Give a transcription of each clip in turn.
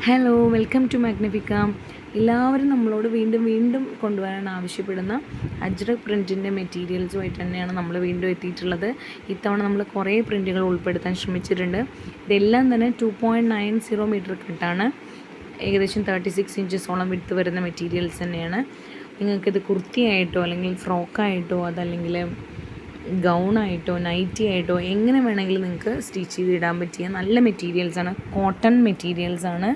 Hello, welcome to Magnifica. എല്ലാവരും നമ്മളോട് വീണ്ടും വീണ്ടും കൊണ്ടുവരാൻ ആവശ്യപ്പെടുന്ന അജ്രക് പ്രിൻറ്റിൻ്റെ മെറ്റീരിയൽസുമായിട്ട് തന്നെയാണ് നമ്മൾ വീണ്ടും എത്തിയിട്ടുള്ളത്. ഇത്തവണ നമ്മൾ കുറേ പ്രിൻറ്റുകൾ ഉൾപ്പെടുത്താൻ ശ്രമിച്ചിട്ടുണ്ട്. ഇതെല്ലാം തന്നെ 2.90 മീറ്റർ കട്ടാണ്. ഏകദേശം 36 ഇഞ്ചസോളം വിട്ട് വരുന്ന മെറ്റീരിയൽസ് തന്നെയാണ്. നിങ്ങൾക്കിത് കുർത്തിയായിട്ടോ അല്ലെങ്കിൽ ഫ്രോക്കായിട്ടോ അതല്ലെങ്കിൽ ഗൗണായിട്ടോ നൈറ്റി ആയിട്ടോ എങ്ങനെ വേണമെങ്കിലും നിങ്ങൾക്ക് സ്റ്റിച്ച് ചെയ്ത് ഇടാൻ പറ്റിയ നല്ല മെറ്റീരിയൽസാണ്. കോട്ടൺ മെറ്റീരിയൽസാണ്.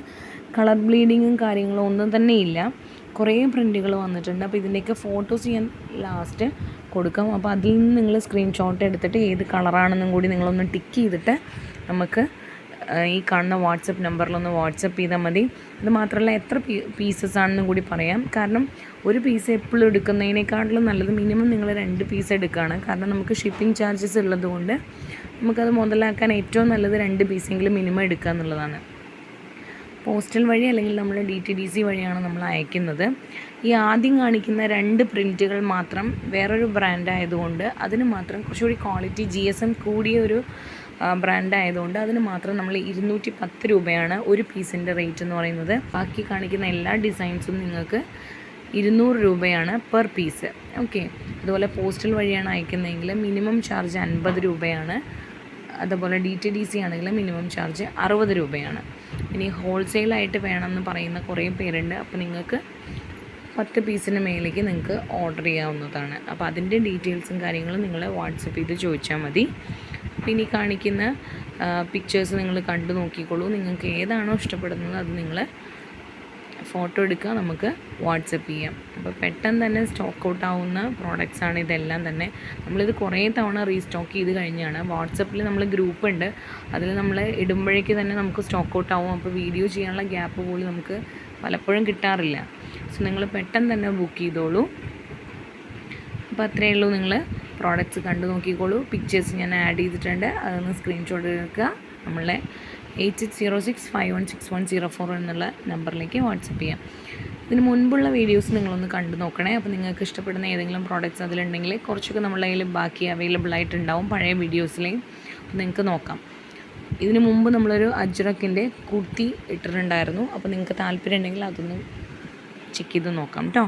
കളർ ബ്ലീഡിങ്ങും കാര്യങ്ങളും ഒന്നും തന്നെ ഇല്ല. കുറേ പ്രിൻറ്റുകൾ വന്നിട്ടുണ്ട്. അപ്പോൾ ഇതിൻ്റെയൊക്കെ ഫോട്ടോസ് ഞാൻ ലാസ്റ്റ് കൊടുക്കാം. അപ്പോൾ അതിൽ നിന്ന് നിങ്ങൾ സ്ക്രീൻഷോട്ട് എടുത്തിട്ട് ഏത് കളറാണെന്നും കൂടി നിങ്ങളൊന്ന് ടിക്ക് ചെയ്തിട്ട് നമുക്ക് ഈ കാണുന്ന വാട്സപ്പ് നമ്പറിലൊന്ന് വാട്സപ്പ് ചെയ്താൽ മതി. അത് മാത്രമല്ല എത്ര പീസസ് ആണെന്നും കൂടി പറയാം. കാരണം ഒരു പീസ് എപ്പോഴും എടുക്കുന്നതിനേക്കാളും നല്ലത് മിനിമം നിങ്ങൾ 2 പീസ് എടുക്കുകയാണ്. കാരണം നമുക്ക് ഷിപ്പിംഗ് ചാർജസ് ഉള്ളതുകൊണ്ട് നമുക്കത് മുതലാക്കാൻ ഏറ്റവും നല്ലത് 2 പീസെങ്കിലും മിനിമം എടുക്കുക എന്നുള്ളതാണ്. പോസ്റ്റൽ വഴി അല്ലെങ്കിൽ നമ്മൾ DTDC വഴിയാണ് നമ്മൾ അയക്കുന്നത്. ഈ ആദ്യം കാണിക്കുന്ന 2 പ്രിൻറ്റുകൾ മാത്രം വേറൊരു ബ്രാൻഡ് ആയതുകൊണ്ട് അതിന് മാത്രം കുറച്ചുകൂടി ക്വാളിറ്റി GSM കൂടിയ ഒരു ബ്രാൻഡ് ആയതുകൊണ്ട് അതിന് മാത്രം നമ്മൾ 210 രൂപയാണ് ഒരു പീസിൻ്റെ റേറ്റ് എന്ന് പറയുന്നത്. ബാക്കി കാണിക്കുന്ന എല്ലാ ഡിസൈൻസും നിങ്ങൾക്ക് 200 രൂപയാണ് പെർ പീസ്. ഓക്കെ, അതുപോലെ പോസ്റ്റൽ വഴിയാണ് അയക്കുന്നതെങ്കിൽ മിനിമം ചാർജ് 50 രൂപയാണ്. അതുപോലെ DTDC ആണെങ്കിൽ മിനിമം ചാർജ് 60 രൂപയാണ്. ഇനി ഹോൾസെയിലായിട്ട് വേണമെന്ന് പറയുന്ന കുറേ പേരുണ്ട്. അപ്പോൾ നിങ്ങൾക്ക് 10 പീസിന് മേലേക്ക് നിങ്ങൾക്ക് ഓർഡർ ചെയ്യാവുന്നതാണ്. അപ്പോൾ അതിൻ്റെ ഡീറ്റെയിൽസും കാര്യങ്ങളും നിങ്ങൾ വാട്സപ്പ് ചെയ്ത് ചോദിച്ചാൽ മതി. പിന്നെ ഈ കാണിക്കുന്ന പിക്ചേഴ്സ് നിങ്ങൾ കണ്ടു നോക്കിക്കോളൂ. നിങ്ങൾക്ക് ഏതാണോ ഇഷ്ടപ്പെടുന്നത് അത് നിങ്ങൾ ഫോട്ടോ എടുക്കുക, നമുക്ക് വാട്സപ്പ് ചെയ്യാം. അപ്പോൾ പെട്ടെന്ന് തന്നെ സ്റ്റോക്ക് ഔട്ട് ആവുന്ന പ്രോഡക്റ്റ്സാണ് ഇതെല്ലാം തന്നെ. നമ്മളിത് കുറേ തവണ റീസ്റ്റോക്ക് ചെയ്ത് കഴിഞ്ഞാണ്. വാട്സപ്പിൽ നമ്മൾ ഗ്രൂപ്പ് ഉണ്ട്, അതിൽ നമ്മൾ ഇടുമ്പോഴേക്ക് തന്നെ നമുക്ക് സ്റ്റോക്ക് ഔട്ട് ആവും. അപ്പോൾ വീഡിയോ ചെയ്യാനുള്ള ഗ്യാപ്പ് പോലും നമുക്ക് പലപ്പോഴും കിട്ടാറില്ല. സോ നിങ്ങൾ പെട്ടെന്ന് തന്നെ ബുക്ക് ചെയ്തോളൂ. അപ്പോൾ അത്രയേ ഉള്ളൂ. നിങ്ങൾ പ്രോഡക്റ്റ്സ് കണ്ടു നോക്കിക്കോളൂ. പിക്ചേഴ്സ് ഞാൻ ആഡ് ചെയ്തിട്ടുണ്ട്, അതൊന്ന് സ്ക്രീൻഷോട്ട് എടുക്കുക. നമ്മളെ 8606516104 എന്നുള്ള നമ്പറിലേക്ക് വാട്സപ്പ് ചെയ്യാം. ഇതിന് മുൻപുള്ള വീഡിയോസ് നിങ്ങളൊന്ന് കണ്ടു നോക്കണേ. അപ്പോൾ നിങ്ങൾക്ക് ഇഷ്ടപ്പെടുന്ന ഏതെങ്കിലും പ്രോഡക്റ്റ്സ് അതിലുണ്ടെങ്കിൽ കുറച്ചൊക്കെ നമ്മളെ കയ്യിൽ ബാക്കി അവൈലബിൾ ആയിട്ടുണ്ടാവും പഴയ വീഡിയോസിലെയും. അപ്പോൾ നിങ്ങൾക്ക് നോക്കാം. ഇതിന് മുമ്പ് നമ്മളൊരു അജ്രക്കിൻ്റെ കുർത്തി ഇട്ടിട്ടുണ്ടായിരുന്നു. അപ്പോൾ നിങ്ങൾക്ക് താല്പര്യം ഉണ്ടെങ്കിൽ അതൊന്ന് ചെക്ക് ചെയ്ത് നോക്കാം കേട്ടോ.